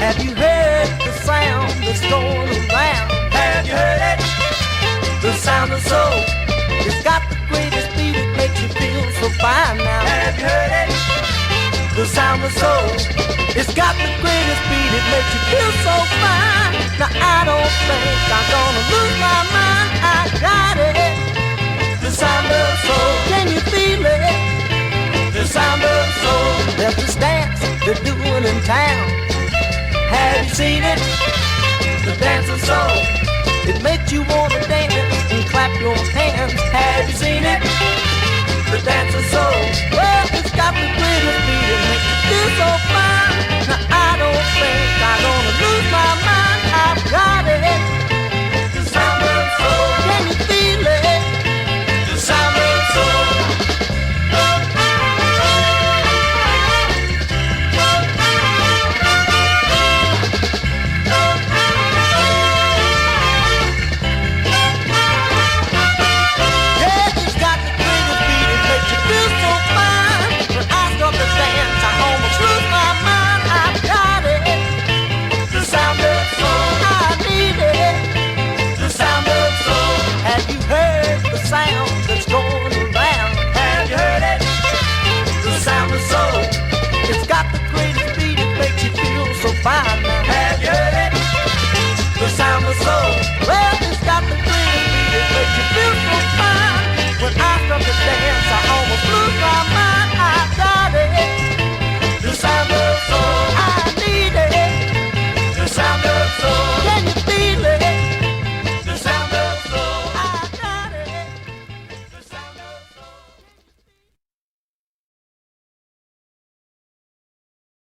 Have you heard the sound that's going around? Have you heard it? The sound of soul. It's got the greatest beat, it makes you feel so fine now. Have you heard it? The sound of soul. It's got the greatest beat, it makes you feel so fine. Now I don't think I'm gonna lose my mind. I got it. The sound of soul. Can you feel it? The sound of soul. There's this dance they're doing in town. Have you seen it? The dance of soul. It makes you wanna dance and clap your hands. Have you seen it? The dance of soul. Well, it's got the greatest beat, it makes you feel so fine.